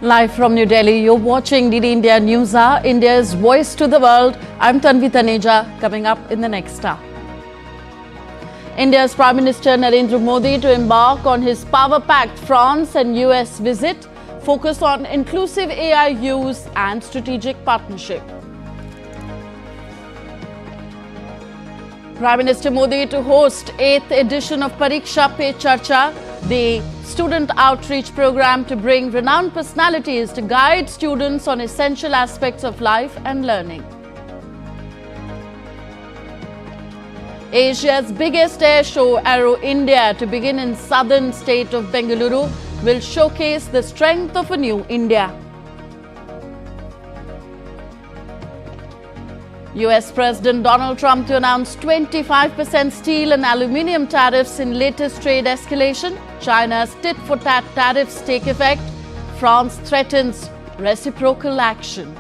Live from New Delhi, you're watching DD India News Hour, India's voice to the world. I'm Tanvi Taneja, coming up in the next hour. India's Prime Minister Narendra Modi to embark on his power-packed France and US visit, focus on inclusive AI use and strategic partnership. Prime Minister Modi to host 8th edition of Pariksha Pe Charcha, the student outreach program to bring renowned personalities to guide students on essential aspects of life and learning. Asia's biggest air show, Aero India, to begin in southern state of Bengaluru, will showcase the strength of a new India. US President Donald Trump to announce 25% steel and aluminium tariffs in latest trade escalation. China's tit-for-tat tariffs take effect. France threatens reciprocal action.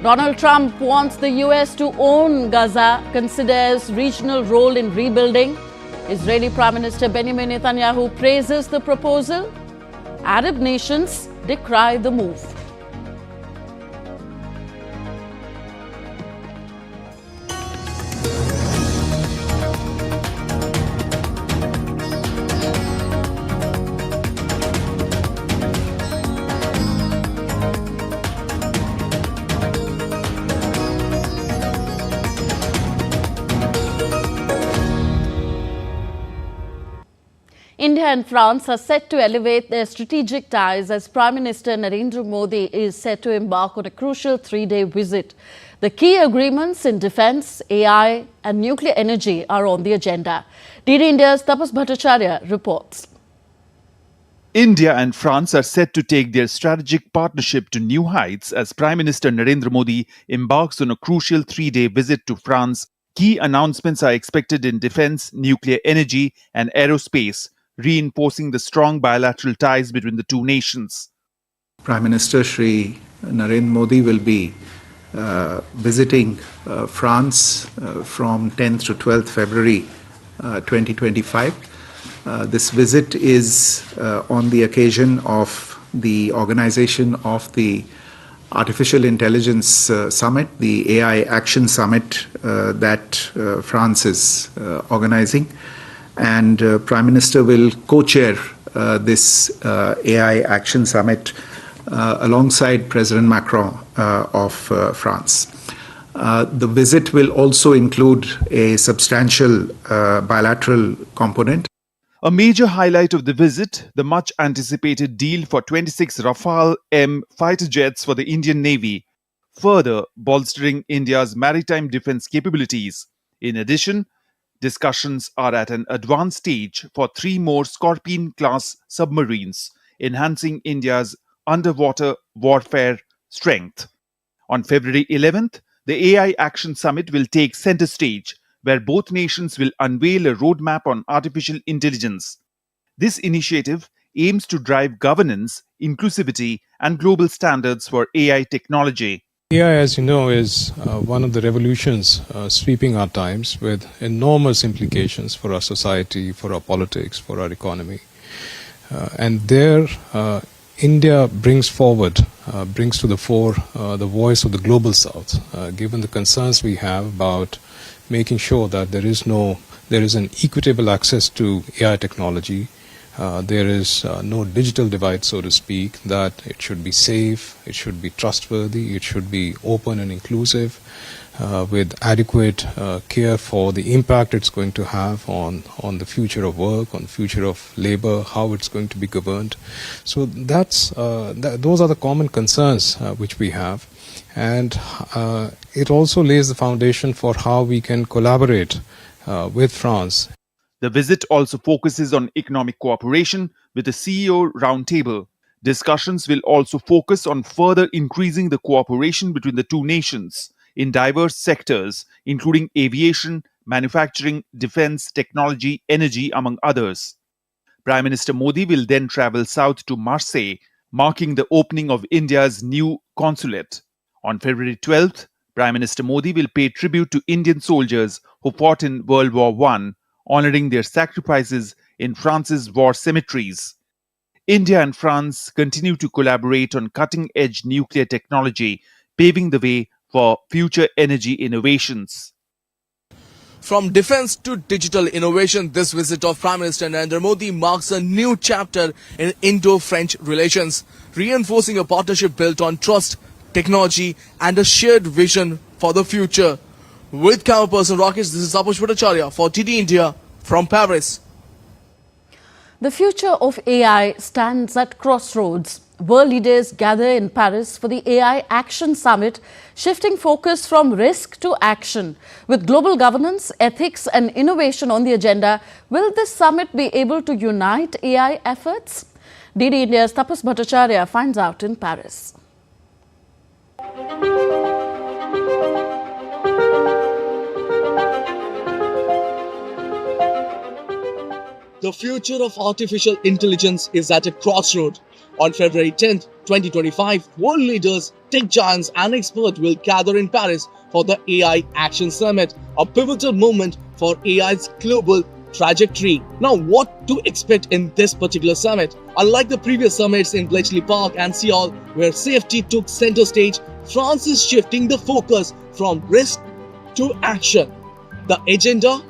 Donald Trump wants the US to own Gaza, considers regional role in rebuilding. Israeli Prime Minister Benjamin Netanyahu praises the proposal. Arab nations decry the move. India and France are set to elevate their strategic ties as Prime Minister Narendra Modi is set to embark on a crucial 3-day visit. The key agreements in defence, AI and nuclear energy are on the agenda. DD India's Tapas Bhattacharya reports. India and France are set to take their strategic partnership to new heights as Prime Minister Narendra Modi embarks on a crucial 3-day visit to France. Key announcements are expected in defence, nuclear energy and aerospace, reinforcing the strong bilateral ties between the two nations. Prime Minister Shri Narendra Modi will be visiting France from 10th to 12th February 2025. This visit is on the occasion of the organization of the Artificial Intelligence Summit, the AI Action Summit that France is organizing. And Prime Minister will co-chair this AI Action Summit alongside President Macron of France. The visit will also include a substantial bilateral component. A major highlight of the visit, the much-anticipated deal for 26 Rafale M fighter jets for the Indian Navy, further bolstering India's maritime defense capabilities. In addition, discussions are at an advanced stage for 3 more Scorpene-class submarines, enhancing India's underwater warfare strength. On February 11th, the AI Action Summit will take center stage, where both nations will unveil a roadmap on artificial intelligence. This initiative aims to drive governance, inclusivity, and global standards for AI technology. AI, as you know, is one of the revolutions sweeping our times with enormous implications for our society, for our politics, for our economy. And there, India brings to the fore the voice of the global South, given the concerns we have about making sure that there is an equitable access to AI technology. There is no digital divide, so to speak, that it should be safe, it should be trustworthy, it should be open and inclusive, with adequate care for the impact it's going to have on the future of work, on the future of labor, how it's going to be governed. So those are the common concerns which we have. And it also lays the foundation for how we can collaborate with France. The visit also focuses on economic cooperation with a CEO roundtable. Discussions will also focus on further increasing the cooperation between the two nations in diverse sectors, including aviation, manufacturing, defense, technology, energy, among others. Prime Minister Modi will then travel south to Marseille, marking the opening of India's new consulate. On February 12th, Prime Minister Modi will pay tribute to Indian soldiers who fought in World War I honoring their sacrifices in France's war cemeteries. India and France continue to collaborate on cutting edge nuclear technology, paving the way for future energy innovations. From defense to digital innovation, this visit of Prime Minister Narendra Modi marks a new chapter in Indo-French relations, reinforcing a partnership built on trust, technology and a shared vision for the future. With camera person Rakesh, this is Tapush Bhattacharya for TD India from Paris. The future of AI stands at crossroads. World leaders gather in Paris for the AI Action Summit, shifting focus from risk to action. With global governance, ethics and innovation on the agenda, will this summit be able to unite AI efforts? DD India's Tapas Bhattacharya finds out in Paris. The future of artificial intelligence is at a crossroad. On February 10th, 2025, world leaders, tech giants and experts will gather in Paris for the AI Action Summit, a pivotal moment for AI's global trajectory. Now, what to expect in this particular summit? Unlike the previous summits in Bletchley Park and Seoul, where safety took center stage, France is shifting the focus from risk to action. The agenda?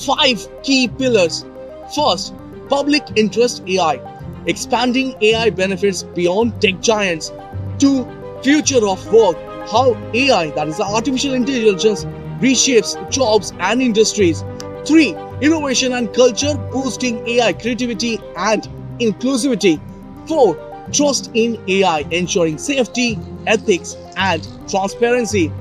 5 key pillars. First, public interest AI, expanding AI benefits beyond tech giants. 2, future of work, how AI, that is artificial intelligence, reshapes jobs and industries. 3, innovation and culture, boosting AI creativity and inclusivity. 4, trust in AI, ensuring safety, ethics and transparency.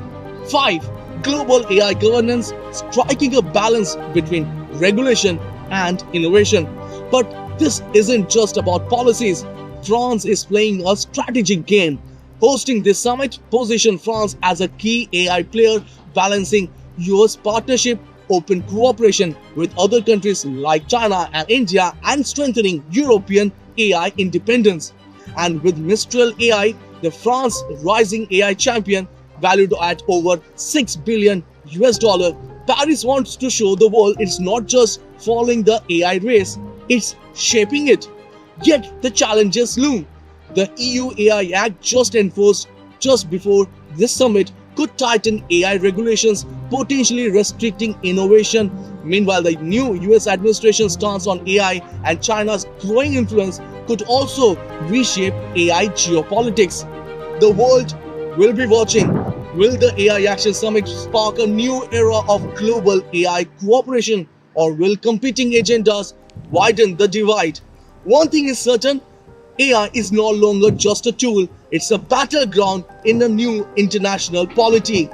5, global AI governance, striking a balance between regulation and innovation. But this isn't just about policies. France is playing a strategic game. Hosting this summit positions France as a key AI player, balancing US partnership, open cooperation with other countries like China and India, and strengthening European AI independence. And with Mistral AI, the France rising AI champion, valued at over $6 billion, Paris wants to show the world it's not just following the AI race, it's shaping it. Yet the challenges loom. The EU AI Act just enforced just before this summit could tighten AI regulations, potentially restricting innovation. Meanwhile, the new US administration stance on AI and China's growing influence could also reshape AI geopolitics. The world will be watching. Will the AI Action Summit spark a new era of global AI cooperation, or will competing agendas widen the divide? One thing is certain, AI is no longer just a tool, it's a battleground in a new international polity.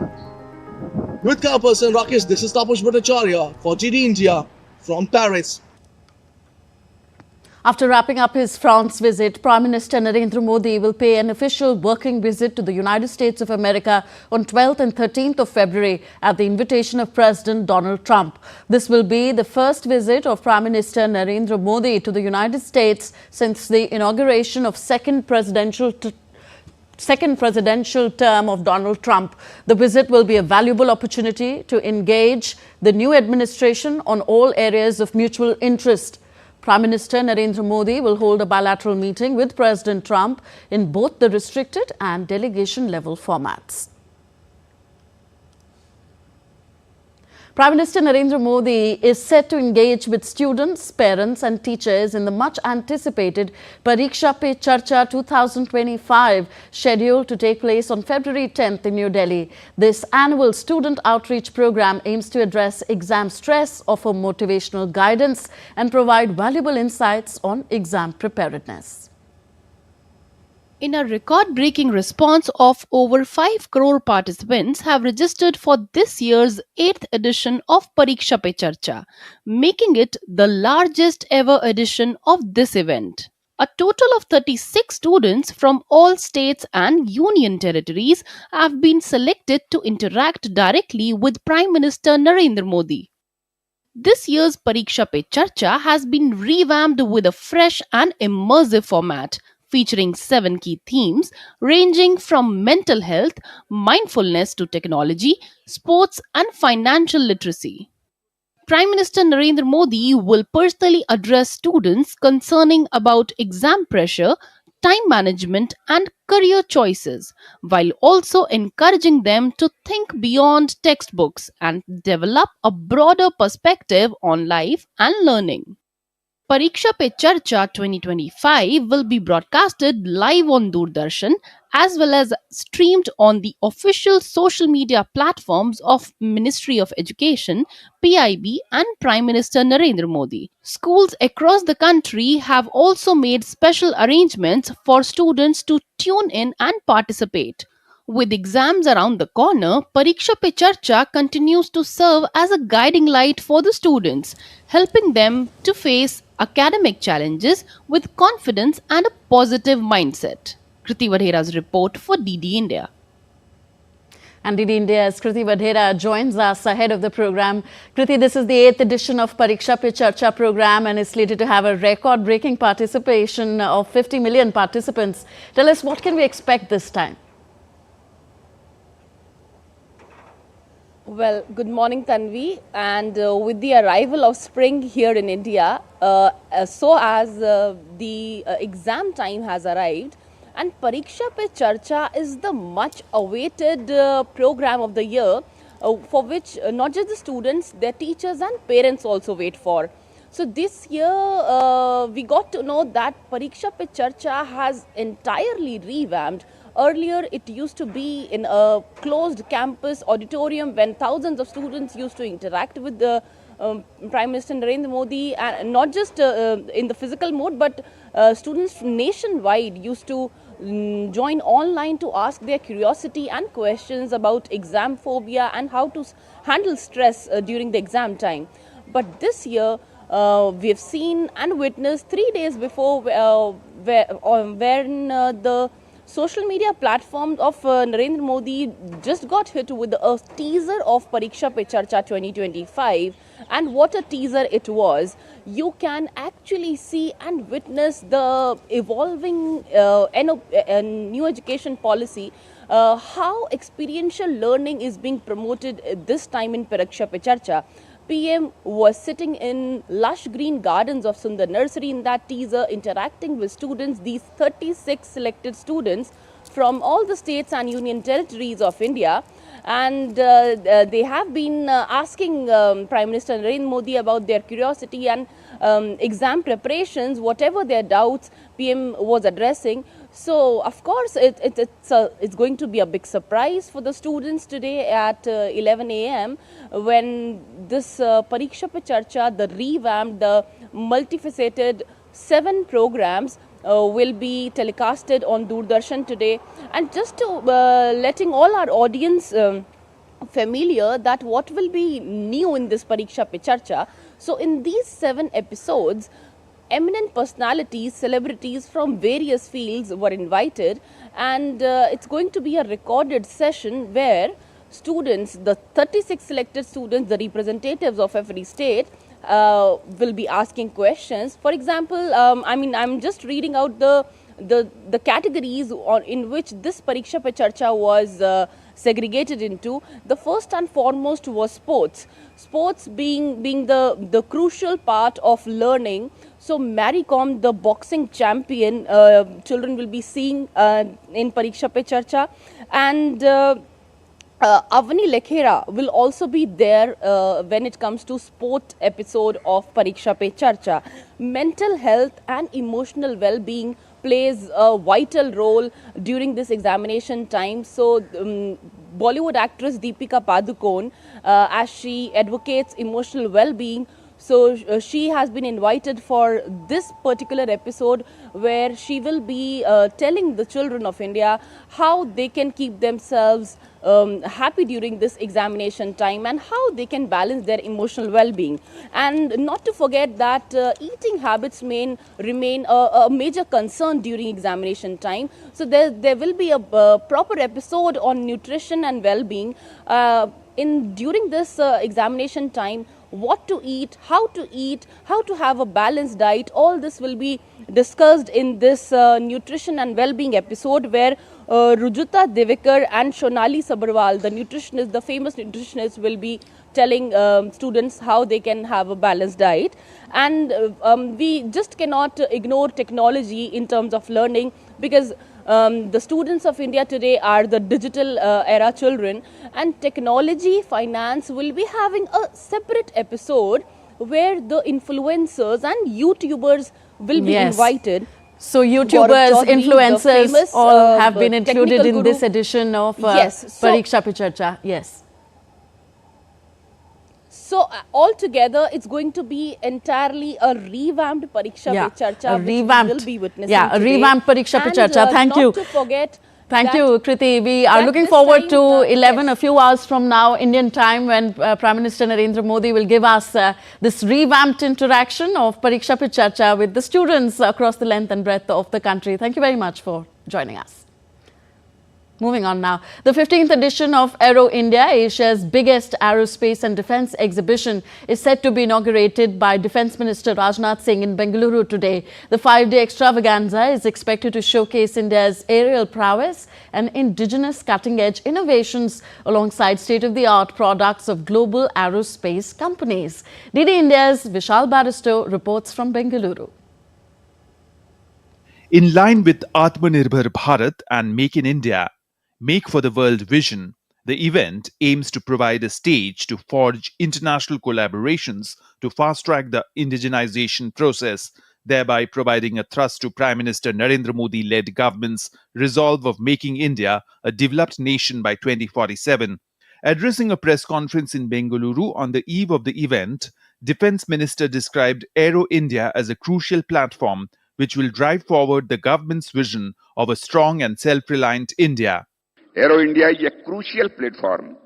With camera person Rakesh, this is Tapush Bhattacharya for TD India from Paris. After wrapping up his France visit, Prime Minister Narendra Modi will pay an official working visit to the United States of America on 12th and 13th of February at the invitation of President Donald Trump. This will be the first visit of Prime Minister Narendra Modi to the United States since the inauguration of second presidential term of Donald Trump. The visit will be a valuable opportunity to engage the new administration on all areas of mutual interest. Prime Minister Narendra Modi will hold a bilateral meeting with President Trump in both the restricted and delegation level formats. Prime Minister Narendra Modi is set to engage with students, parents and teachers in the much-anticipated Pariksha Pe Charcha 2025, scheduled to take place on February 10th in New Delhi. This annual student outreach program aims to address exam stress, offer motivational guidance and provide valuable insights on exam preparedness. In a record-breaking response of over 5 crore participants have registered for this year's 8th edition of Pariksha Pe Charcha, making it the largest ever edition of this event. A total of 36 students from all states and union territories have been selected to interact directly with Prime Minister Narendra Modi. This year's Pariksha Pe Charcha has been revamped with a fresh and immersive format, featuring 7 key themes ranging from mental health, mindfulness to technology, sports and financial literacy. Prime Minister Narendra Modi will personally address students concerning about exam pressure, time management and career choices, while also encouraging them to think beyond textbooks and develop a broader perspective on life and learning. Pariksha Pe Charcha 2025 will be broadcasted live on Doordarshan as well as streamed on the official social media platforms of Ministry of Education, PIB and Prime Minister Narendra Modi. Schools across the country have also made special arrangements for students to tune in and participate. With exams around the corner, Pariksha Pe Charcha continues to serve as a guiding light for the students, helping them to face academic challenges with confidence and a positive mindset. Kriti Vadhera's report for DD India. And DD India's Kriti Vadhera joins us ahead of the program. Kriti, this is the 8th edition of Pariksha Pe Charcha program and is slated to have a record-breaking participation of 50 million participants. Tell us, what can we expect this time? Well, good morning, Tanvi. And with the arrival of spring here in India, the exam time has arrived, and Pariksha Pe Charcha is the much awaited program of the year, for which not just the students, their teachers and parents also wait for. So this year, we got to know that Pariksha Pe Charcha has entirely revamped. Earlier, it used to be in a closed campus auditorium when thousands of students used to interact with the Prime Minister Narendra Modi, and not just in the physical mode, but students nationwide used to join online to ask their curiosity and questions about exam phobia and how to handle stress during the exam time. But this year, we have seen and witnessed 3 days before when the social media platform of Narendra Modi just got hit with a teaser of Pariksha Pe Charcha 2025, and what a teaser it was. You can actually see and witness the evolving new education policy, how experiential learning is being promoted this time in Pariksha Pe Charcha. PM was sitting in lush green gardens of Sundar Nursery in that teaser, interacting with students, these 36 selected students from all the states and union territories of India. And they have been asking Prime Minister Narendra Modi about their curiosity and exam preparations, whatever their doubts PM was addressing. So, of course, it's going to be a big surprise for the students today at 11 a.m. when this Pariksha Pe Charcha, the revamped, the multifaceted 7 programs will be telecasted on Doordarshan today. And just to letting all our audience familiar that what will be new in this Pariksha Pe Charcha. So in these 7 episodes, eminent personalities, celebrities from various fields were invited, and it's going to be a recorded session where students, the 36 selected students, the representatives of every state, will be asking questions. For example, I'm just reading out the categories in which this Pariksha Pe Charcha was segregated into. The first and foremost was sports. Sports being the crucial part of learning. So Mary Kom, the boxing champion, children will be seeing in Pariksha Pe Charcha, and Avani Lekhera will also be there when it comes to sport episode of Pariksha Pe Charcha. Mental health and emotional well-being plays a vital role during this examination time. So Bollywood actress Deepika Padukone, as she advocates emotional well-being, so she has been invited for this particular episode where she will be telling the children of India how they can keep themselves happy during this examination time and how they can balance their emotional well-being. And not to forget that eating habits may remain a major concern during examination time. So there will be a proper episode on nutrition and well-being during this examination time. What to eat, how to have a balanced diet, all this will be discussed in this nutrition and well-being episode where Rujuta Devekar and Shonali Sabharwal, the famous nutritionist, will be telling students how they can have a balanced diet. And we just cannot ignore technology in terms of learning, because the students of India today are the digital era children, and technology finance will be having a separate episode where the influencers and YouTubers will be Yes. invited. So Gaurav YouTubers, Chaudhary, the influencers famous, all have been technical included in guru. this edition of Yes, so- Pariksha Pe Charcha. Yes. So altogether, it's going to be entirely a revamped Pariksha Pe Charcha, a which revamped, we will be witnessing yeah, a today. revamped Pariksha Pe And, Charcha. Thank you. Not to forget. Thank that- you, Kriti. We are that looking this forward time, to 11, yes. a few hours from now, Indian time, when Prime Minister Narendra Modi will give us this revamped interaction of Pariksha Pe Charcha with the students across the length and breadth of the country. Thank you very much for joining us. Moving on now. The 15th edition of Aero India, Asia's biggest aerospace and defence exhibition, is set to be inaugurated by Defence Minister Rajnath Singh in Bengaluru today. The 5-day extravaganza is expected to showcase India's aerial prowess and indigenous cutting-edge innovations alongside state-of-the-art products of global aerospace companies. DD India's Vishal Baristo reports from Bengaluru. In line with Atmanirbhar Bharat and Make in India, Make for the World vision, the event aims to provide a stage to forge international collaborations to fast-track the indigenization process, thereby providing a thrust to Prime Minister Narendra Modi-led government's resolve of making India a developed nation by 2047. Addressing a press conference in Bengaluru on the eve of the event, Defence Minister described Aero India as a crucial platform which will drive forward the government's vision of a strong and self-reliant India. Aero India is a crucial platform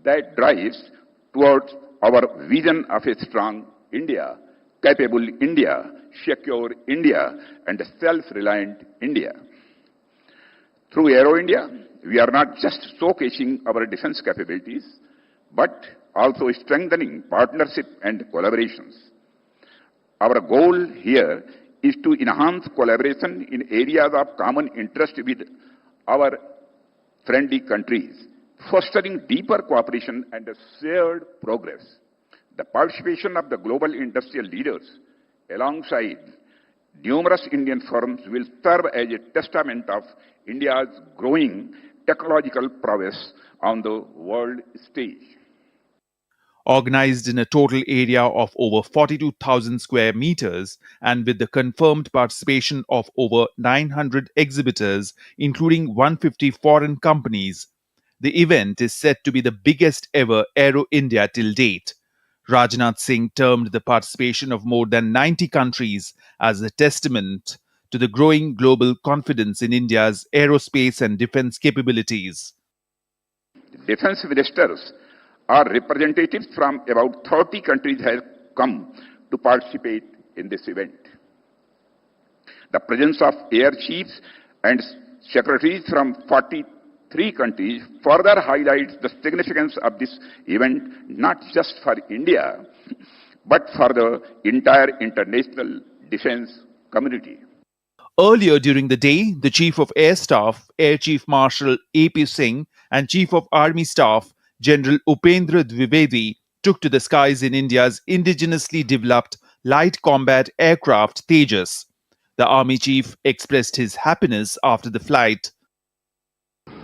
that drives towards our vision of a strong India, capable India, secure India, and self-reliant India. Through Aero India, we are not just showcasing our defense capabilities, but also strengthening partnership and collaborations. Our goal here is to enhance collaboration in areas of common interest with our friendly countries, fostering deeper cooperation and shared progress. The participation of the global industrial leaders alongside numerous Indian firms will serve as a testament of India's growing technological prowess on the world stage. Organized in a total area of over 42,000 square meters and with the confirmed participation of over 900 exhibitors, including 150 foreign companies, the event is said to be the biggest ever Aero India till date. Rajnath Singh termed the participation of more than 90 countries as a testament to the growing global confidence in India's aerospace and defense capabilities. Defense ministers or representatives from about 30 countries have come to participate in this event. The presence of air chiefs and secretaries from 43 countries further highlights the significance of this event, not just for India, but for the entire international defense community. Earlier during the day, the Chief of Air Staff, Air Chief Marshal A.P. Singh, and Chief of Army Staff, General Upendra Dwivedi, took to the skies in India's indigenously developed light combat aircraft Tejas. The Army Chief expressed his happiness after the flight.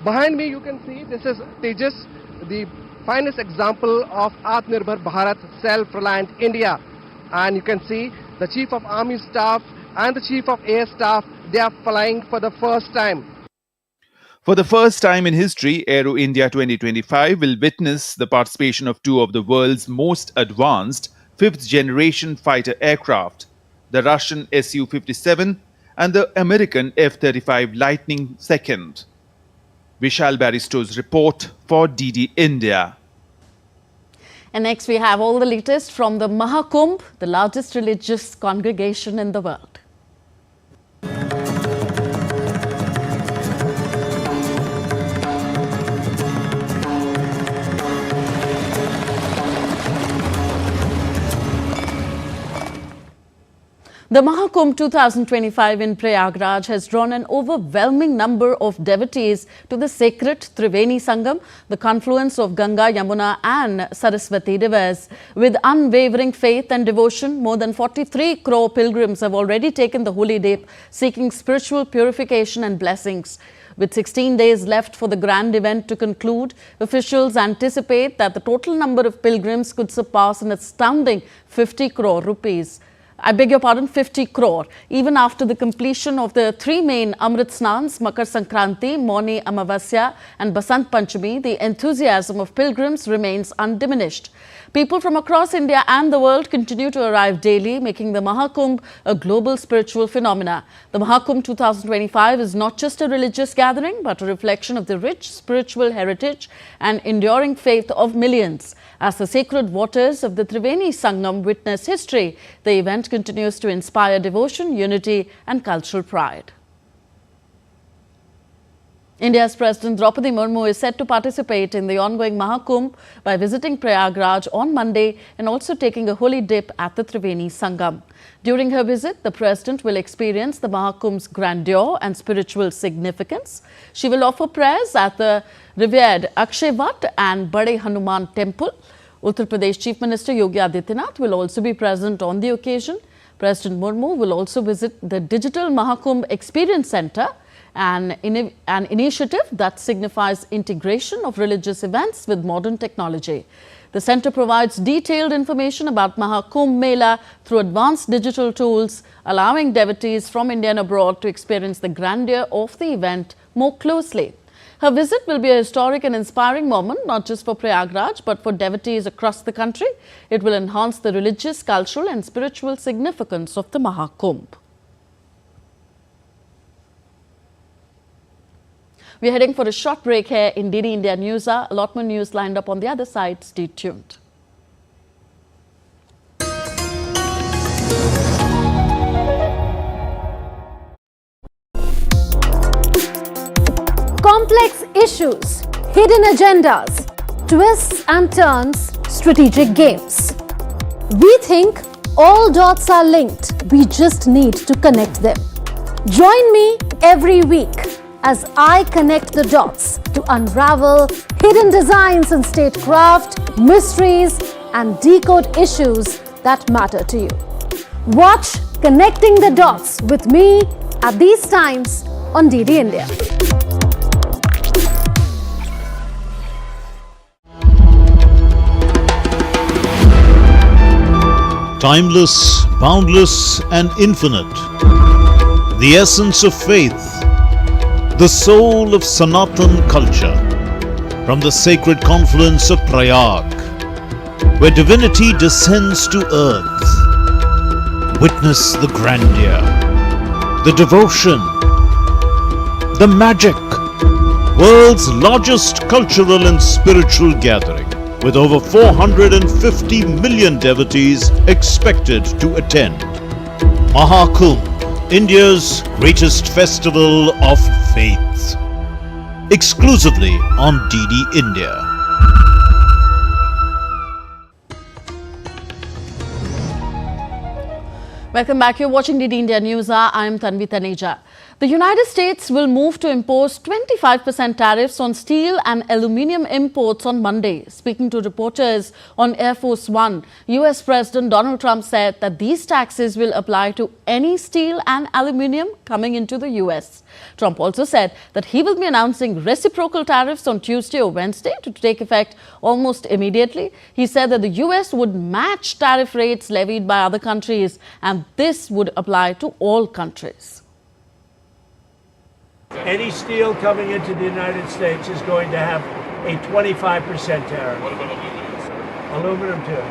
Behind me you can see this is Tejas, the finest example of Atmanirbhar Bharat, self-reliant India. And you can see the Chief of Army Staff and the Chief of Air Staff, they are flying for the first time. For the first time in history, Aero India 2025 will witness the participation of two of the world's most advanced fifth-generation fighter aircraft, the Russian Su-57 and the American F-35 Lightning II. Vishal Baristo's report for DD India. And next we have all the latest from the Maha Kumbh, the largest religious congregation in the world. The Maha Kumbh 2025 in Prayagraj has drawn an overwhelming number of devotees to the sacred Triveni Sangam, the confluence of Ganga, Yamuna and Saraswati rivers. With unwavering faith and devotion, more than 43 crore pilgrims have already taken the holy dip, seeking spiritual purification and blessings. With 16 days left for the grand event to conclude, officials anticipate that the total number of pilgrims could surpass an astounding 50 crore rupees. 50 crore. Even after the completion of the three main Amrit Snans, Makar Sankranti, Mauni Amavasya and Basant Panchami, the enthusiasm of pilgrims remains undiminished. People from across India and the world continue to arrive daily, making the Maha Kumbh a global spiritual phenomena. The Maha Kumbh 2025 is not just a religious gathering, but a reflection of the rich spiritual heritage and enduring faith of millions. As the sacred waters of the Triveni Sangam witness history, the event continues to inspire devotion, unity and cultural pride. India's President Draupadi Murmu is set to participate in the ongoing Maha Kumbh by visiting Prayagraj on Monday and also taking a holy dip at the Triveni Sangam. During her visit, the President will experience the Maha Kumbh's grandeur and spiritual significance. She will offer prayers at the revered Akshay Vat and Bade Hanuman Temple. Uttar Pradesh Chief Minister Yogi Adityanath will also be present on the occasion. President Murmu will also visit the Digital Maha Kumbh Experience Centre, an initiative that signifies integration of religious events with modern technology. The centre provides detailed information about Maha Kumbh Mela through advanced digital tools, allowing devotees from India and abroad to experience the grandeur of the event more closely. Her visit will be a historic and inspiring moment, not just for Prayagraj, but for devotees across the country. It will enhance the religious, cultural and spiritual significance of the Maha Kumbh. We are heading for a short break here in DD India News Hour. A lot more news lined up on the other side. Stay tuned. Complex issues, hidden agendas, twists and turns, strategic games. We think all dots are linked. We just need to connect them. Join me every week as I connect the dots to unravel hidden designs in statecraft, mysteries and decode issues that matter to you. Watch Connecting the Dots with me at these times on DD India. Timeless, boundless and infinite. The essence of faith. The soul of Sanatan culture, from the sacred confluence of Prayag, where divinity descends to earth. Witness the grandeur, the devotion, the magic. World's largest cultural and spiritual gathering, with over 450 million devotees expected to attend. Maha Kumbh, India's greatest festival of faith. Exclusively on DD India. Welcome back. You're watching DD India News Hour. I'm Tanvi Taneja. The United States will move to impose 25% tariffs on steel and aluminium imports on Monday. Speaking to reporters on Air Force One, US President Donald Trump said that these taxes will apply to any steel and aluminium coming into the US. Trump also said that he will be announcing reciprocal tariffs on Tuesday or Wednesday to take effect almost immediately. He said that the US would match tariff rates levied by other countries, and this would apply to all countries. Any steel coming into the United States is going to have a 25% tariff. What about aluminum? Aluminum too.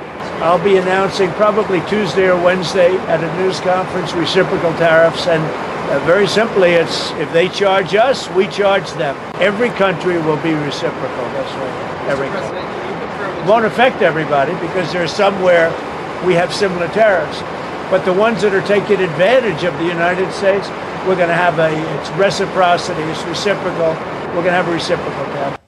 I'll be announcing probably Tuesday or Wednesday at a news conference reciprocal tariffs, and very simply, it's if they charge us, we charge them. Every country will be reciprocal. That's right. Every country. It won't affect everybody because there are some where we have similar tariffs. But the ones that are taking advantage of the United States, we're going to have it's reciprocity, it's reciprocal. We're going to have a reciprocal tariff.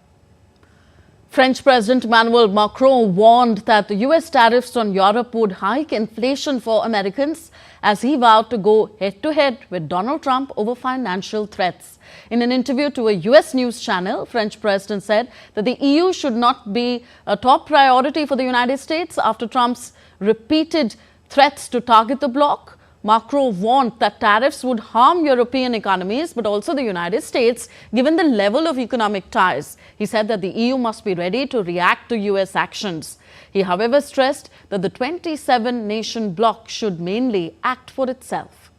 French President Emmanuel Macron warned that the US tariffs on Europe would hike inflation for Americans as he vowed to go head-to-head with Donald Trump over financial threats. In an interview to a US news channel, French President said that the EU should not be a top priority for the United States after Trump's repeated threats to target the bloc. Macron warned that tariffs would harm European economies but also the United States given the level of economic ties. He said that the EU must be ready to react to US actions. He, however, stressed that the 27-nation bloc should mainly act for itself.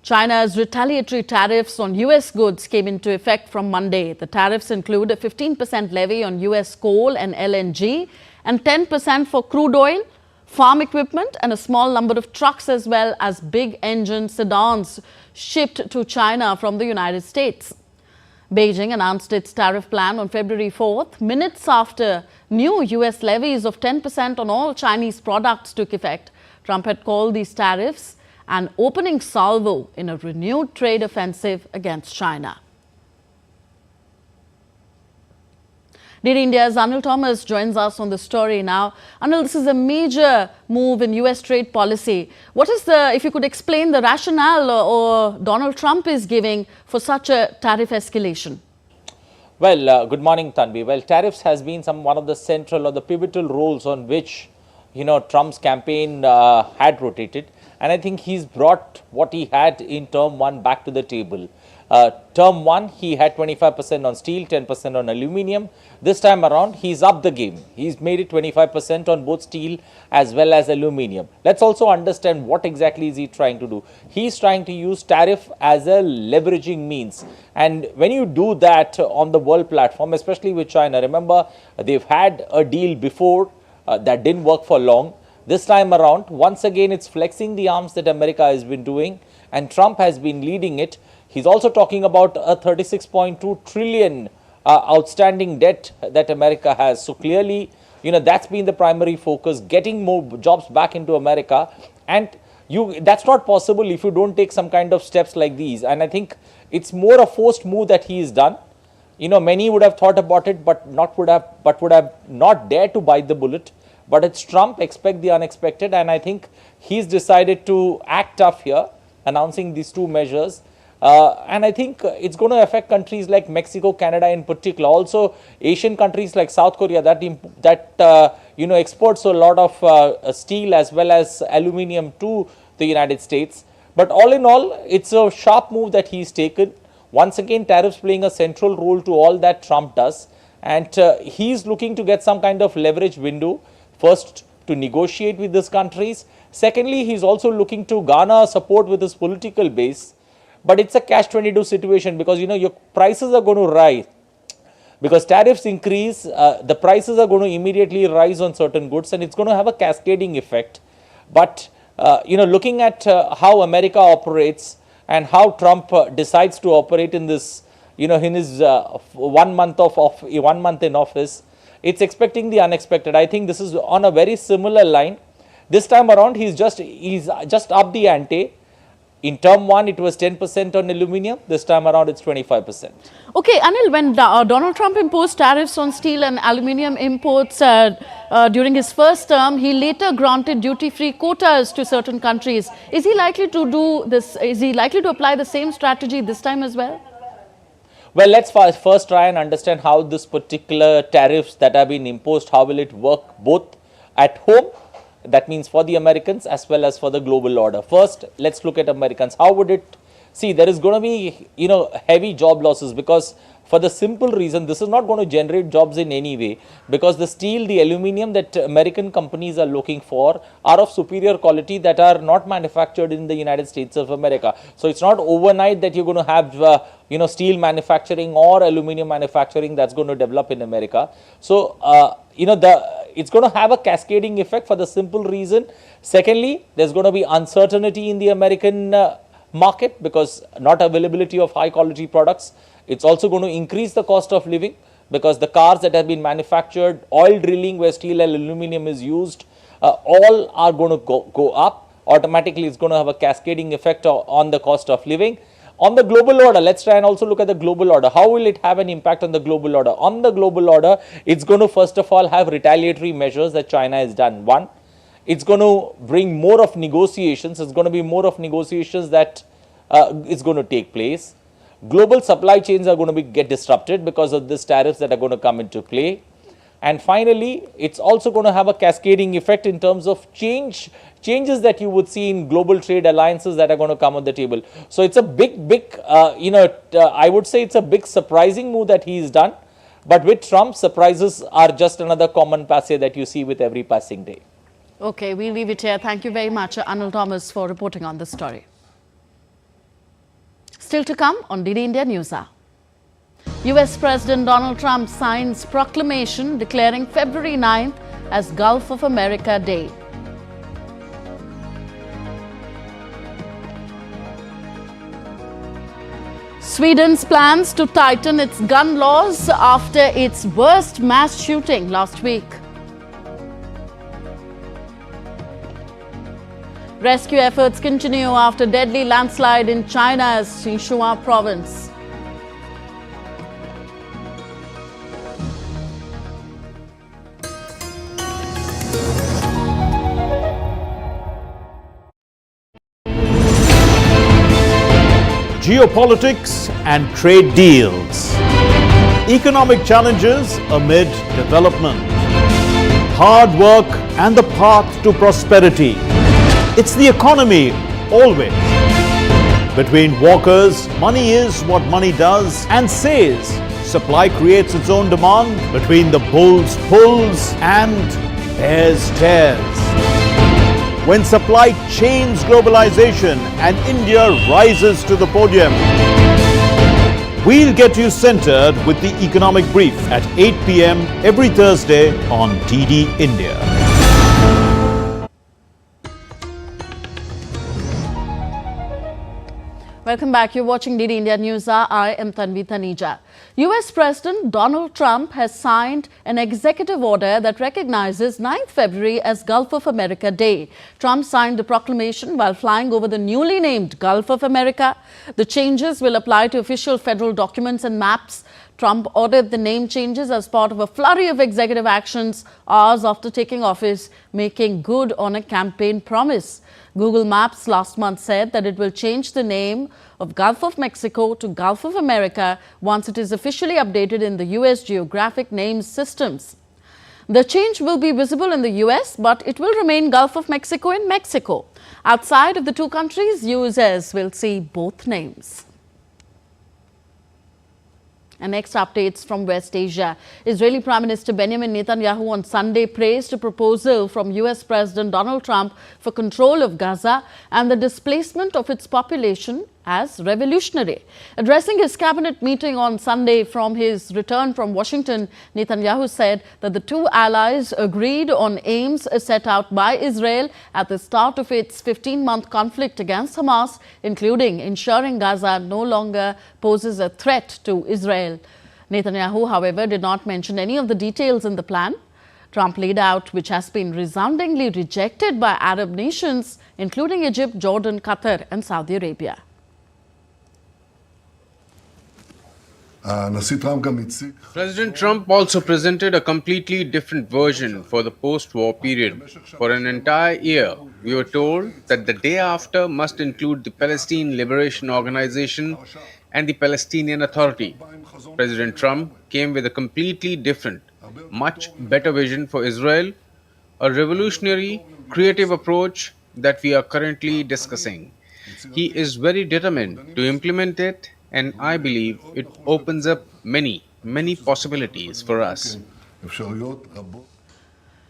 China's retaliatory tariffs on US goods came into effect from Monday. The tariffs include a 15% levy on US coal and LNG and 10% for crude oil, farm equipment and a small number of trucks as well as big engine sedans shipped to China from the United States. Beijing announced its tariff plan on February 4th, minutes after new US levies of 10% on all Chinese products took effect. Trump had called these tariffs an opening salvo in a renewed trade offensive against China. Did India's Anil Thomas joins us on the story now. Anil, this is a major move in US trade policy. What is if you could explain the rationale or Donald Trump is giving for such a tariff escalation? Well, good morning, Tanvi. Well, tariffs has been one of the central or the pivotal roles on which, Trump's campaign had rotated. And I think he's brought what he had in term one back to the table. Term one, he had 25% on steel, 10% on aluminium. This time around, he's upped the game. He's made it 25% on both steel as well as aluminium. Let's also understand what exactly is he trying to do. He's trying to use tariff as a leveraging means. And when you do that on the world platform, especially with China, remember, they've had a deal before that didn't work for long. This time around, once again, it's flexing the arms that America has been doing, and Trump has been leading it. He's also talking about a 36.2 trillion outstanding debt that America has. So clearly, that's been the primary focus, getting more jobs back into America. And that's not possible if you don't take some kind of steps like these. And I think it's more a forced move that he has done. Many would have thought about it, but would have not dared to bite the bullet. But it's Trump, expect the unexpected. And I think he's decided to act tough here, announcing these two measures. And I think it's going to affect countries like Mexico, Canada in particular. Also, Asian countries like South Korea that exports a lot of steel as well as aluminium to the United States. But all in all, it's a sharp move that he's taken. Once again, tariffs playing a central role to all that Trump does. And he's looking to get some kind of leverage window. First, to negotiate with these countries. Secondly, he's also looking to garner support with his political base. But it's a catch-22 situation because, your prices are going to rise. Because tariffs increase, the prices are going to immediately rise on certain goods and it's going to have a cascading effect. But, looking at how America operates and how Trump decides to operate in this, in his 1 month in office, it's expecting the unexpected. I think this is on a very similar line. This time around, he's just up the ante. In term one, it was 10% on aluminium. This time around, it's 25%. Okay, Anil, when Donald Trump imposed tariffs on steel and aluminium imports during his first term, he later granted duty-free quotas to certain countries. Is he likely to do this? Is he likely to apply the same strategy this time as well? Well, let's first try and understand how this particular tariffs that have been imposed, how will it work both at home, that means for the Americans as well as for the global order. First, let's look at Americans. How would it, see, there is going to be, heavy job losses because for the simple reason, this is not going to generate jobs in any way because the steel, the aluminium that American companies are looking for are of superior quality that are not manufactured in the United States of America. So it's not overnight that you're going to have, steel manufacturing or aluminium manufacturing that's going to develop in America. So, it's going to have a cascading effect for the simple reason. Secondly, there's going to be uncertainty in the American market because not availability of high quality products. It's also going to increase the cost of living because the cars that have been manufactured, oil drilling where steel and aluminium is used, all are going to go up. Automatically, it's going to have a cascading effect on the cost of living. On the global order, let's try and also look at the global order. How will it have an impact on the global order? On the global order, it's going to first of all have retaliatory measures that China has done. One, it's going to bring more of negotiations. It's going to be more of negotiations that is going to take place. Global supply chains are going to get disrupted because of these tariffs that are going to come into play. And finally, it's also going to have a cascading effect in terms of changes that you would see in global trade alliances that are going to come on the table. So it's a big, I would say it's a big surprising move that he's done. But with Trump, surprises are just another common passage that you see with every passing day. Okay, we'll leave it here. Thank you very much, Anil Thomas, for reporting on this story. Still to come on DD India News Hour. US President Donald Trump signs proclamation declaring February 9th as Gulf of America Day. Sweden's plans to tighten its gun laws after its worst mass shooting last week. Rescue efforts continue after deadly landslide in China's Sichuan province. Geopolitics and trade deals. Economic challenges amid development. Hard work and the path to prosperity. It's the economy always. Between walkers, money is what money does and says. Supply creates its own demand. Between the bulls pulls and bears tears. When supply chains globalization and India rises to the podium. We'll get you centered with the economic brief at 8 p.m. every Thursday on DD India. Welcome back. You're watching DD India News Hour. I am Tanvi Taneja. US President Donald Trump has signed an executive order that recognizes 9th February as Gulf of America Day. Trump signed the proclamation while flying over the newly named Gulf of America. The changes will apply to official federal documents and maps. Trump ordered the name changes as part of a flurry of executive actions hours after taking office, making good on a campaign promise. Google Maps last month said that it will change the name of Gulf of Mexico to Gulf of America once it is officially updated in the US geographic names systems. The change will be visible in the US, but it will remain Gulf of Mexico in Mexico. Outside of the two countries, users will see both names. And next updates from West Asia. Israeli Prime Minister Benjamin Netanyahu on Sunday praised a proposal from US President Donald Trump for control of Gaza and the displacement of its population as revolutionary. Addressing his cabinet meeting on Sunday from his return from Washington, Netanyahu said that the two allies agreed on aims set out by Israel at the start of its 15-month conflict against Hamas, including ensuring Gaza no longer poses a threat to Israel. Netanyahu, however, did not mention any of the details in the plan Trump laid out, which has been resoundingly rejected by Arab nations, including Egypt, Jordan, Qatar and Saudi Arabia. President Trump also presented a completely different version for the post-war period. For an entire year, we were told that the day after must include the Palestine Liberation Organization and the Palestinian Authority. President Trump came with a completely different, much better vision for Israel, a revolutionary, creative approach that we are currently discussing. He is very determined to implement it, and I believe it opens up many possibilities for us.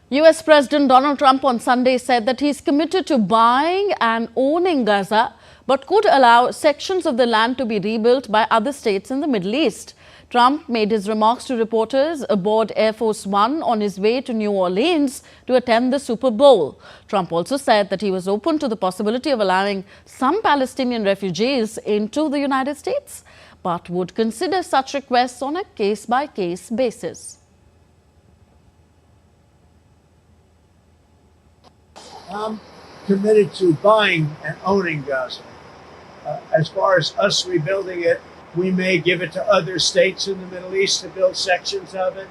US President Donald Trump on Sunday said that he is committed to buying and owning Gaza, but could allow sections of the land to be rebuilt by other states in the Middle East. Trump made his remarks to reporters aboard Air Force One on his way to New Orleans to attend the Super Bowl. Trump also said that he was open to the possibility of allowing some Palestinian refugees into the United States, but would consider such requests on a case-by-case basis. I'm committed to buying and owning Gaza. As far as us rebuilding it, we may give it to other states in the Middle East to build sections of it.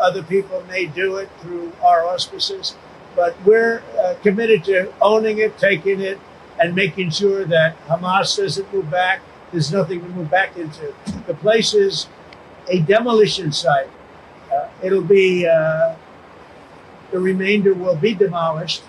Other people may do it through our auspices, but we're committed to owning it, taking it, and making sure that Hamas doesn't move back. There's nothing to move back into. The place is a demolition site. It'll be, the remainder will be demolished.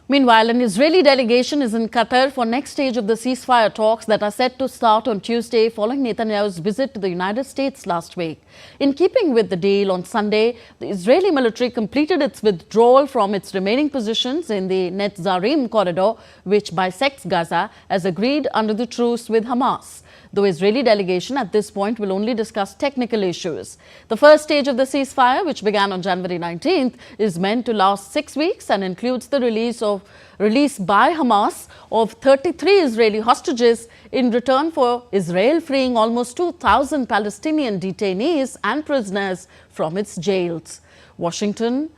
Meanwhile, an Israeli delegation is in Qatar for next stage of the ceasefire talks that are set to start on Tuesday following Netanyahu's visit to the United States last week. In keeping with the deal, on Sunday, the Israeli military completed its withdrawal from its remaining positions in the Netzarim corridor, which bisects Gaza, as agreed under the truce with Hamas. The Israeli delegation at this point will only discuss technical issues. The first stage of the ceasefire, which began on January 19th, is meant to last 6 weeks and includes the release by Hamas of 33 Israeli hostages in return for Israel freeing almost 2,000 Palestinian detainees and prisoners from its jails. Washington,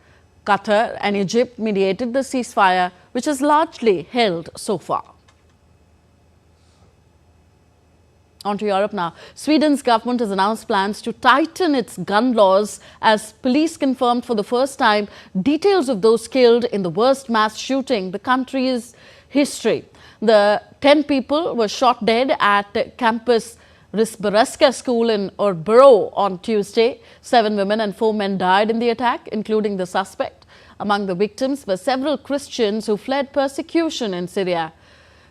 Qatar and Egypt mediated the ceasefire, which has largely held so far. On to Europe now. Sweden's government has announced plans to tighten its gun laws as police confirmed for the first time details of those killed in the worst mass shooting the country's history. The 10 people were shot dead at campus Risbereska school in Örebro on Tuesday. 7 women and 4 men died in the attack, including the suspect. Among the victims were several Christians who fled persecution in Syria.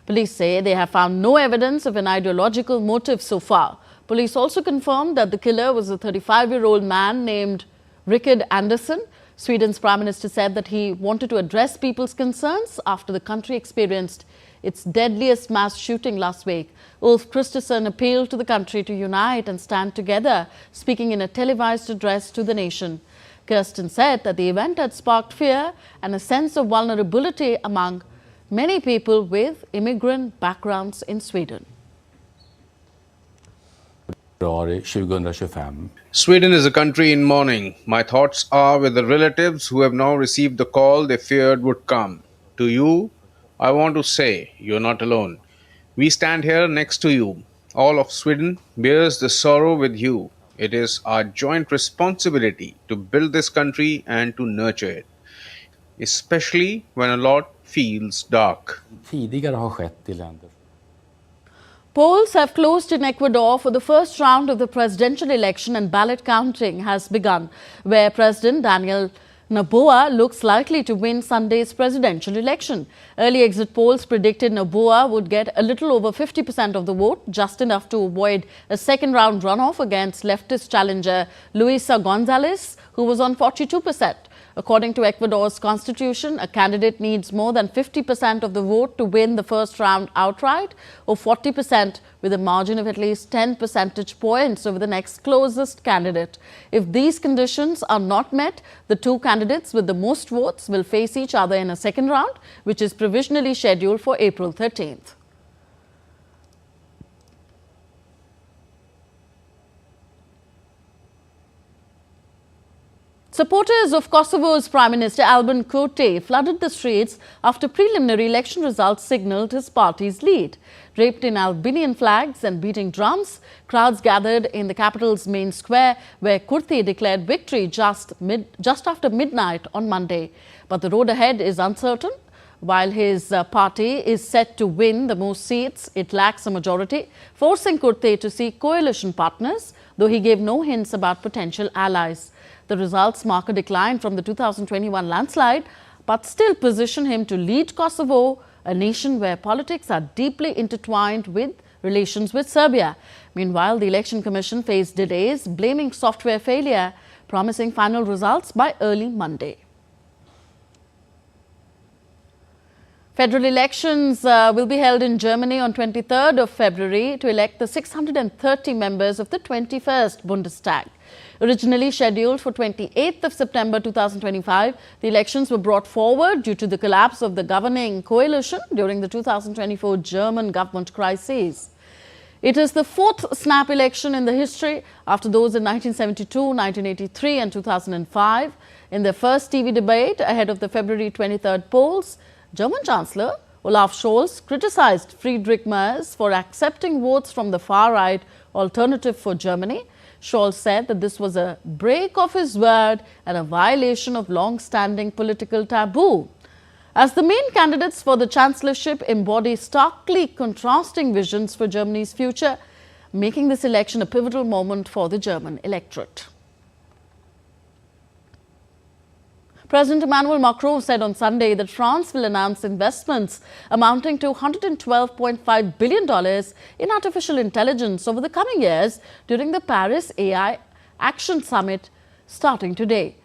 Police say they have found no evidence of an ideological motive so far. Police also confirmed that the killer was a 35-year-old man named Rickard Andersson. Sweden's Prime Minister said that he wanted to address people's concerns after the country experienced its deadliest mass shooting last week. Ulf Kristersson appealed to the country to unite and stand together, speaking in a televised address to the nation. Kirsten said that the event had sparked fear and a sense of vulnerability among many people with immigrant backgrounds in Sweden. Sweden is a country in mourning. My thoughts are with the relatives who have now received the call they feared would come. To you, I want to say, you're not alone. We stand here next to you. All of Sweden bears the sorrow with you. It is our joint responsibility to build this country and to nurture it, especially when a lot feels dark. Polls have closed in Ecuador for the first round of the presidential election and ballot counting has begun, where President Daniel Noboa looks likely to win Sunday's presidential election. Early exit polls predicted Noboa would get a little over 50% of the vote, just enough to avoid a second-round runoff against leftist challenger Luisa Gonzalez, who was on 42%. According to Ecuador's constitution, a candidate needs more than 50% of the vote to win the first round outright, or 40% with a margin of at least 10 percentage points over the next closest candidate. If these conditions are not met, the two candidates with the most votes will face each other in a second round, which is provisionally scheduled for April 13th. Supporters of Kosovo's Prime Minister Albin Kurti flooded the streets after preliminary election results signalled his party's lead. Draped in Albanian flags and beating drums, crowds gathered in the capital's main square where Kurti declared victory just after midnight on Monday. But the road ahead is uncertain. While his party is set to win the most seats, it lacks a majority, forcing Kurti to seek coalition partners, though he gave no hints about potential allies. The results mark a decline from the 2021 landslide, but still position him to lead Kosovo, a nation where politics are deeply intertwined with relations with Serbia. Meanwhile, the Election Commission faced delays, blaming software failure, promising final results by early Monday. Federal elections will be held in Germany on 23rd of February to elect the 630 members of the 21st Bundestag. Originally scheduled for 28th of September 2025, the elections were brought forward due to the collapse of the governing coalition during the 2024 German government crisis. It is the fourth snap election in the history after those in 1972, 1983 and 2005. In their first TV debate ahead of the February 23rd polls, German Chancellor Olaf Scholz criticized Friedrich Merz for accepting votes from the far-right Alternative for Germany. Scholz said that this was a break of his word and a violation of long-standing political taboo. As the main candidates for the chancellorship embody starkly contrasting visions for Germany's future, making this election a pivotal moment for the German electorate. President Emmanuel Macron said on Sunday that France will announce investments amounting to $112.5 billion in artificial intelligence over the coming years during the Paris AI Action Summit starting today.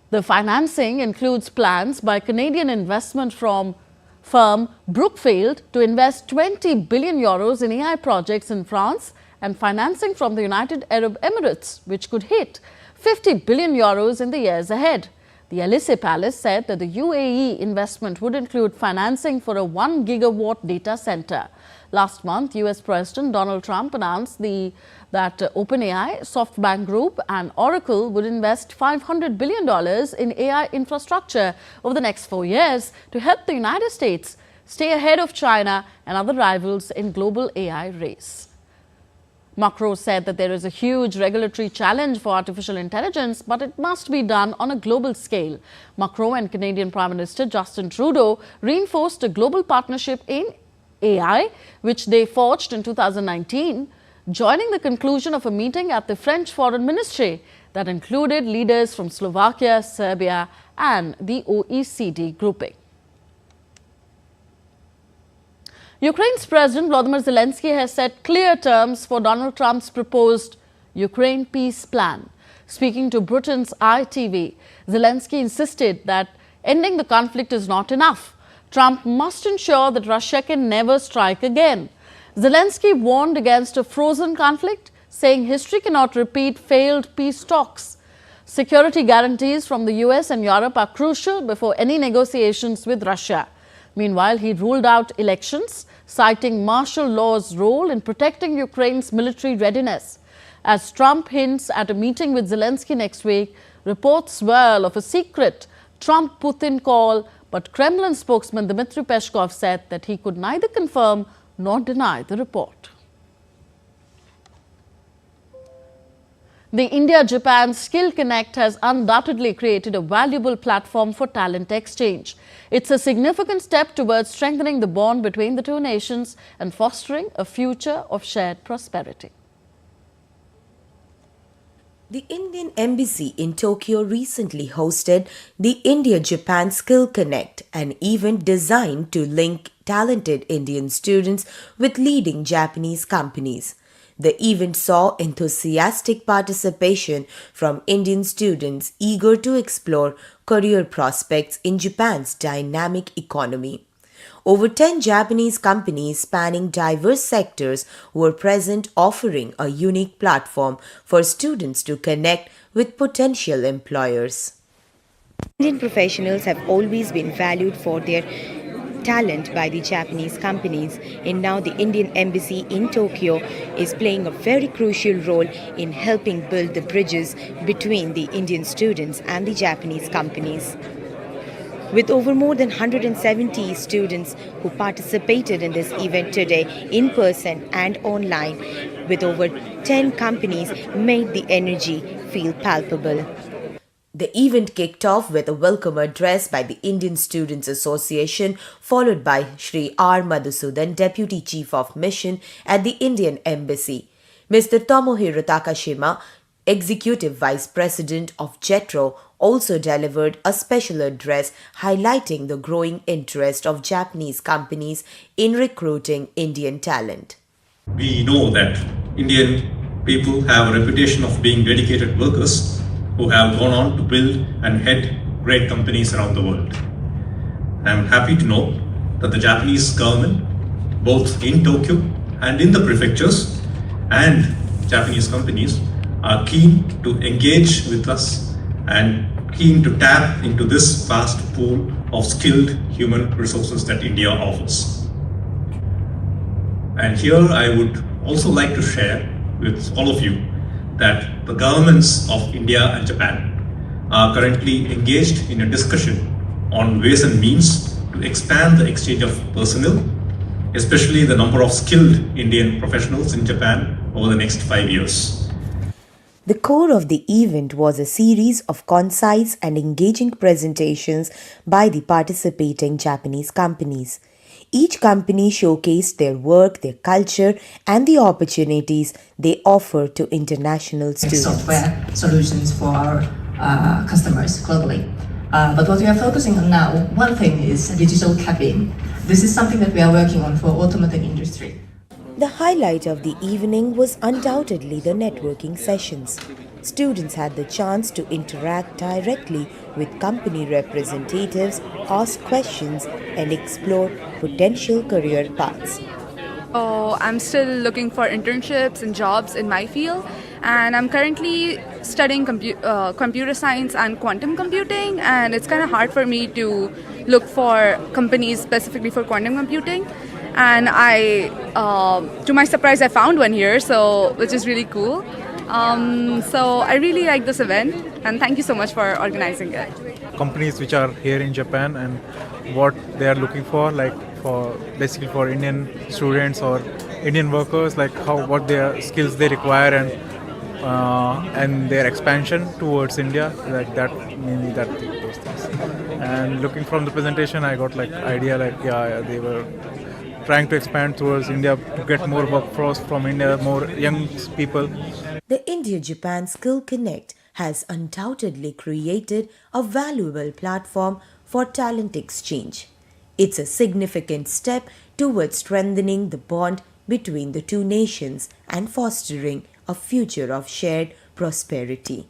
The financing includes plans by Canadian investment firm Brookfield to invest 20 billion euros in AI projects in France and financing from the United Arab Emirates, which could hit 50 billion euros in the years ahead. The Elysee Palace said that the UAE investment would include financing for a 1 gigawatt data center. Last month, US President Donald Trump announced that OpenAI, SoftBank Group and Oracle would invest $500 billion in AI infrastructure over the next 4 years to help the United States stay ahead of China and other rivals in global AI race. Macron said that there is a huge regulatory challenge for artificial intelligence, but it must be done on a global scale. Macron and Canadian Prime Minister Justin Trudeau reinforced a global partnership in AI, which they forged in 2019, joining the conclusion of a meeting at the French Foreign Ministry that included leaders from Slovakia, Serbia and the OECD grouping. Ukraine's President Volodymyr Zelensky has set clear terms for Donald Trump's proposed Ukraine peace plan. Speaking to Britain's ITV, Zelensky insisted that ending the conflict is not enough. Trump must ensure that Russia can never strike again. Zelensky warned against a frozen conflict, saying history cannot repeat failed peace talks. Security guarantees from the US and Europe are crucial before any negotiations with Russia. Meanwhile, he ruled out elections, citing martial law's role in protecting Ukraine's military readiness. As Trump hints at a meeting with Zelensky next week, reports swirl of a secret Trump-Putin call, but Kremlin spokesman Dmitry Peskov said that he could neither confirm nor deny the report. The India-Japan Skill Connect has undoubtedly created a valuable platform for talent exchange. It's a significant step towards strengthening the bond between the two nations and fostering a future of shared prosperity. The Indian Embassy in Tokyo recently hosted the India-Japan Skill Connect, an event designed to link talented Indian students with leading Japanese companies. The event saw enthusiastic participation from Indian students eager to explore career prospects in Japan's dynamic economy. Over 10 Japanese companies spanning diverse sectors were present, offering a unique platform for students to connect with potential employers. Indian professionals have always been valued for their talent by the Japanese companies, and now the Indian Embassy in Tokyo is playing a very crucial role in helping build the bridges between the Indian students and the Japanese companies. With over more than 170 students who participated in this event today, in person and online, with over 10 companies, made the energy feel palpable. The event kicked off with a welcome address by the Indian Students Association, followed by Shri R. Madhusudan, Deputy Chief of Mission at the Indian Embassy. Mr. Tomohiro Takashima, Executive Vice President of JETRO, also delivered a special address highlighting the growing interest of Japanese companies in recruiting Indian talent. We know that Indian people have a reputation of being dedicated workers who have gone on to build and head great companies around the world. I am happy to know that the Japanese government, both in Tokyo and in the prefectures, and Japanese companies are keen to engage with us and keen to tap into this vast pool of skilled human resources that India offers. And here I would also like to share with all of you that the governments of India and Japan are currently engaged in a discussion on ways and means to to expand the exchange of personnel, especially the number of skilled Indian professionals in Japan over the next 5 years. The core of the event was a series of concise and engaging presentations by the participating Japanese companies. Each company showcased their work, their culture, and the opportunities they offer to international students. Software solutions for our customers globally. But what we are focusing on now, one thing is digital cabin. This is something that we are working on for automotive industry. The highlight of the evening was undoubtedly the networking sessions. Students had the chance to interact directly with company representatives, ask questions, and explore potential career paths. I'm still looking for internships and jobs in my field, and I'm currently studying computer science and quantum computing, and it's kind of hard for me to look for companies specifically for quantum computing. And to my surprise, I found one here, which is really cool. So I really like this event, and thank you so much for organizing it. Companies which are here in Japan and what they are looking for, like basically for Indian students or Indian workers, like what their skills they require and their expansion towards India, like that, mainly those things. And looking from the presentation, I got like idea they were trying to expand towards India to get more workforce from India, more young people. The India-Japan Skill Connect has undoubtedly created a valuable platform for talent exchange. It's a significant step towards strengthening the bond between the two nations and fostering a future of shared prosperity.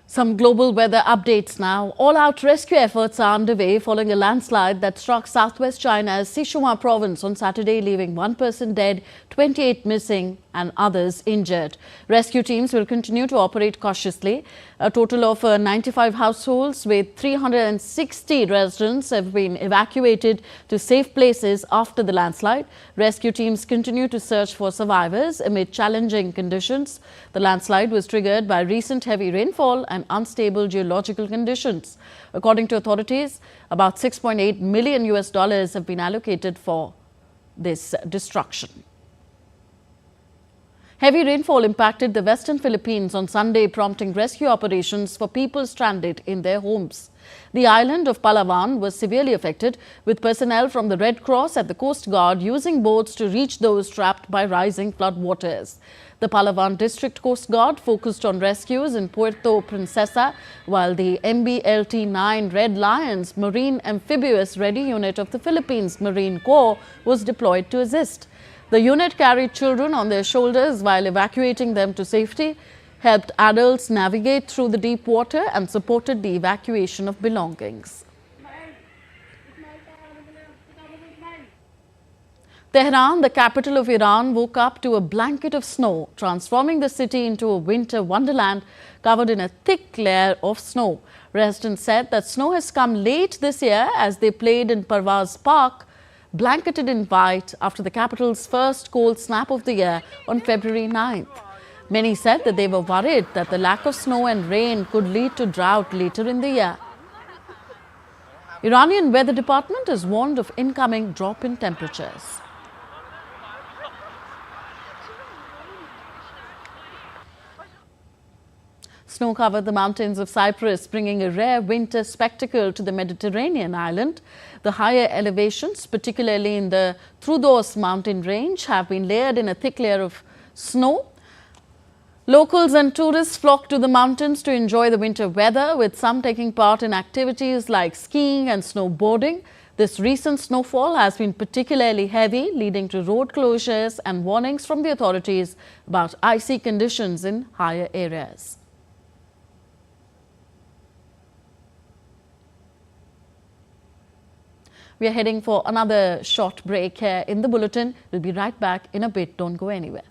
Some global weather updates now. All-out rescue efforts are underway following a landslide that struck southwest China's Sichuan province on Saturday, leaving one person dead, 28 missing and others injured. Rescue teams will continue to operate cautiously. A total of 95 households with 360 residents have been evacuated to safe places after the landslide. Rescue teams continue to search for survivors amid challenging conditions. The landslide was triggered by recent heavy rainfall and unstable geological conditions. According to authorities, about $6.8 million have been allocated for this destruction. Heavy rainfall impacted the western Philippines on Sunday, prompting rescue operations for people stranded in their homes. The island of Palawan was severely affected, with personnel from the Red Cross and the Coast Guard using boats to reach those trapped by rising floodwaters. The Palawan District Coast Guard focused on rescues in Puerto Princesa, while the MBLT-9 Red Lions Marine Amphibious Ready Unit of the Philippines Marine Corps was deployed to assist. The unit carried children on their shoulders while evacuating them to safety, helped adults navigate through the deep water and supported the evacuation of belongings. Tehran, the capital of Iran, woke up to a blanket of snow, transforming the city into a winter wonderland covered in a thick layer of snow. Residents said that snow has come late this year as they played in Parvaz Park, blanketed in white after the capital's first cold snap of the year on February 9th. Many said that they were worried that the lack of snow and rain could lead to drought later in the year. Iranian weather department has warned of incoming drop in temperatures. Snow covered the mountains of Cyprus, bringing a rare winter spectacle to the Mediterranean island. The higher elevations, particularly in the Troodos mountain range, have been layered in a thick layer of snow. Locals and tourists flock to the mountains to enjoy the winter weather, with some taking part in activities like skiing and snowboarding. This recent snowfall has been particularly heavy, leading to road closures and warnings from the authorities about icy conditions in higher areas. We are heading for another short break here in the bulletin. We'll be right back in a bit. Don't go anywhere.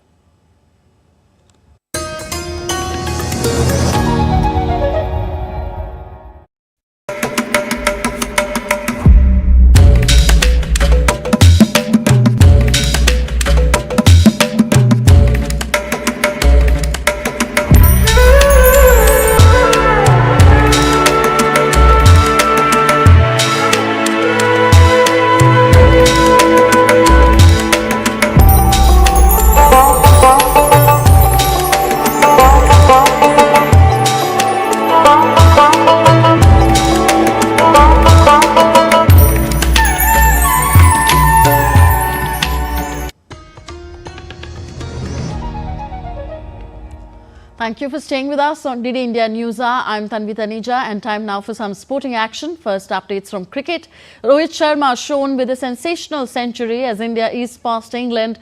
Thank you for staying with us on DD India News Hour. I'm Tanvi Taneja, and time now for some sporting action. First updates from cricket. Rohit Sharma shone with a sensational century as India eased past England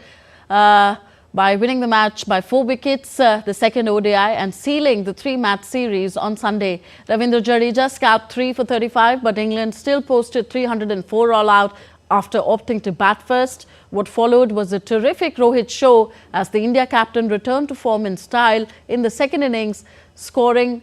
by winning the match by 4 wickets, the second ODI, and sealing the 3-match series on Sunday. Ravindra Jadeja scalped 3 for 35, but England still posted 304 all out after opting to bat first. What followed was a terrific Rohit show as the India captain returned to form in style in the second innings, scoring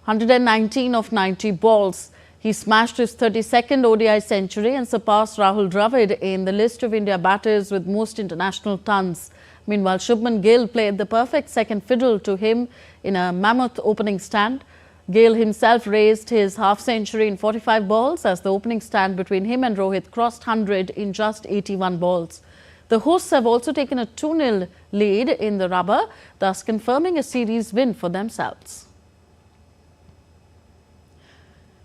119 of 90 balls. He smashed his 32nd ODI century and surpassed Rahul Dravid in the list of India batters with most international tons. Meanwhile, Shubman Gill played the perfect second fiddle to him in a mammoth opening stand. Gill himself raised his half-century in 45 balls as the opening stand between him and Rohit crossed 100 in just 81 balls. The hosts have also taken a 2-0 lead in the rubber, thus confirming a series win for themselves.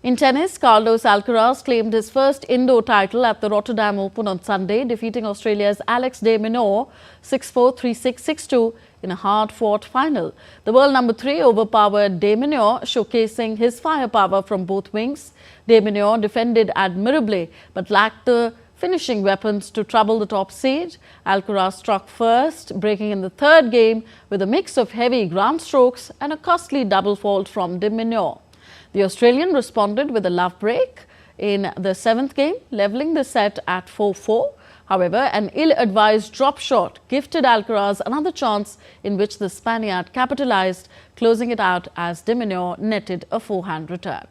In tennis, Carlos Alcaraz claimed his first indoor title at the Rotterdam Open on Sunday, defeating Australia's Alex de Minaur 6-4, 3-6, 6-2 in a hard-fought final. The world number 3 overpowered de Minaur, showcasing his firepower from both wings. De Minaur defended admirably but lacked the finishing weapons to trouble the top seed. Alcaraz struck first, breaking in the third game with a mix of heavy ground strokes and a costly double fault from de Minaur. The Australian responded with a love break in the 7th game, levelling the set at 4-4. However, an ill-advised drop shot gifted Alcaraz another chance in which the Spaniard capitalised, closing it out as de Minaur netted a forehand return.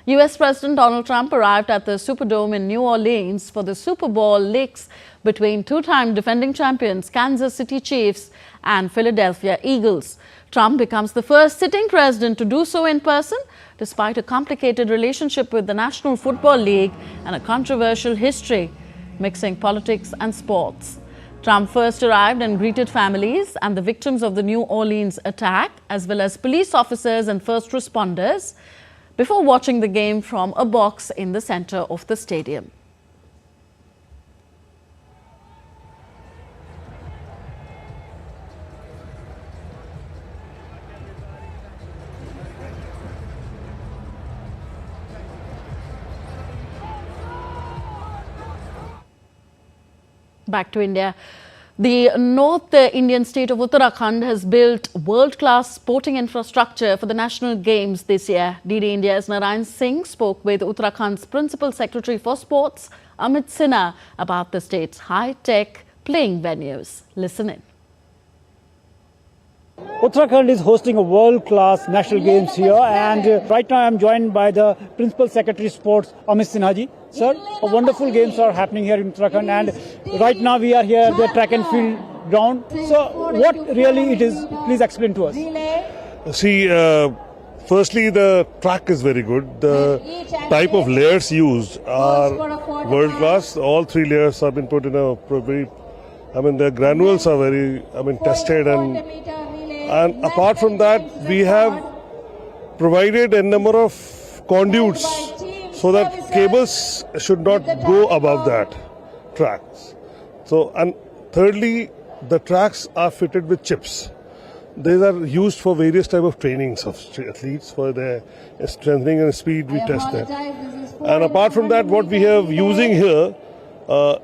US President Donald Trump arrived at the Superdome in New Orleans for the Super Bowl licks between two-time defending champions Kansas City Chiefs and Philadelphia Eagles. Trump becomes the first sitting president to do so in person, despite a complicated relationship with the National Football League and a controversial history mixing politics and sports. Trump first arrived and greeted families and the victims of the New Orleans attack, as well as police officers and first responders, before watching the game from a box in the center of the stadium. Back to India. The North Indian state of Uttarakhand has built world-class sporting infrastructure for the national games this year. DD India's Narayan Singh spoke with Uttarakhand's Principal Secretary for Sports, Amit Sinha, about the state's high-tech playing venues. Listen in. Uttarakhand is hosting a world-class national games here, and right now I am joined by the Principal Secretary Sports, Amit Sinha ji. Sir, wonderful games are happening here in Uttarakhand, and right now we are here at the track and field ground. So what really it is, please explain to us. See, firstly the track is very good. The type of layers used are world-class. All 3 layers have been put in a very, the granules are very, tested, and apart from that, we have provided a number of conduits so that cables should not go above that tracks. So, and thirdly, the tracks are fitted with chips. These are used for various type of trainings of athletes for their strengthening and speed. We test that. And apart from that, what we have using here,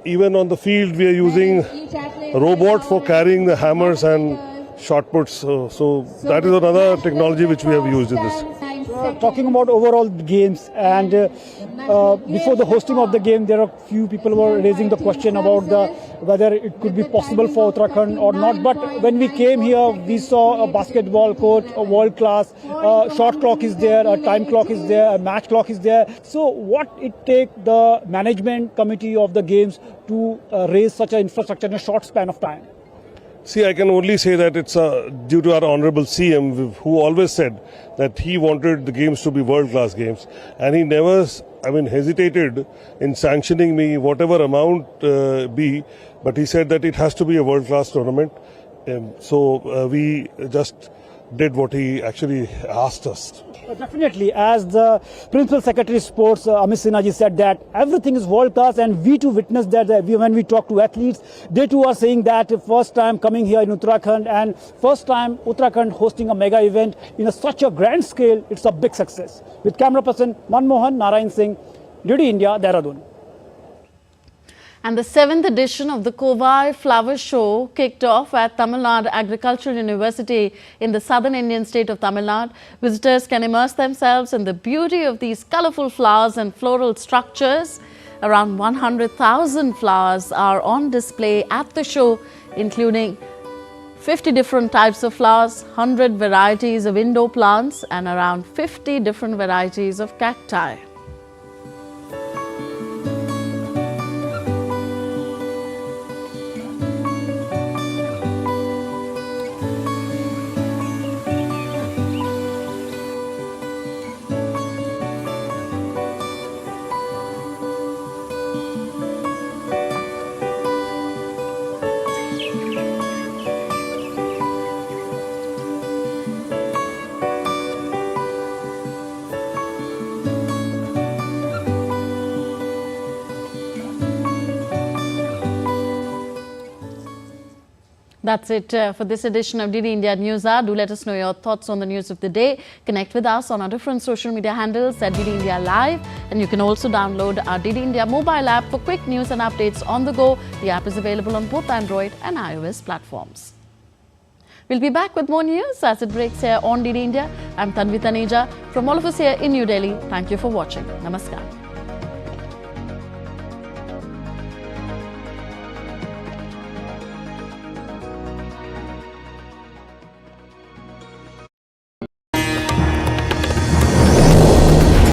even on the field, we are using a robot for carrying the hammers and shot puts. So that is another technology which we have used in this. Talking about overall games, and before the hosting of the game, there are few people who were raising the question about whether it could be possible for Uttarakhand or not. But when we came here, we saw a basketball court, a world class, shot clock is there, a time clock is there, a match clock is there. So what it take the management committee of the games to raise such an infrastructure in a short span of time? See, I can only say that it's due to our Honorable CM, who always said that he wanted the games to be world-class games. And he never, hesitated in sanctioning me whatever amount be. But he said that it has to be a world-class tournament. So we just did what he actually asked us. Definitely, as the Principal Secretary of Sports, Amit Sinha ji said that everything is world class, and we too witnessed that when we talk to athletes, they too are saying that first time coming here in Uttarakhand and first time Uttarakhand hosting a mega event in such a grand scale, it's a big success. With camera person Manmohan Narayan Singh, DD India, Dehradun. And the 7th edition of the Kovai Flower Show kicked off at Tamil Nadu Agricultural University in the southern Indian state of Tamil Nadu. Visitors can immerse themselves in the beauty of these colorful flowers and floral structures. Around 100,000 flowers are on display at the show, including 50 different types of flowers, 100 varieties of indoor plants, and around 50 different varieties of cacti. That's it for this edition of DD India News Hour. Do let us know your thoughts on the news of the day. Connect with us on our different social media handles at DD India Live. And you can also download our DD India mobile app for quick news and updates on the go. The app is available on both Android and iOS platforms. We'll be back with more news as it breaks here on DD India. I'm Tanvi Taneja. From all of us here in New Delhi, thank you for watching. Namaskar.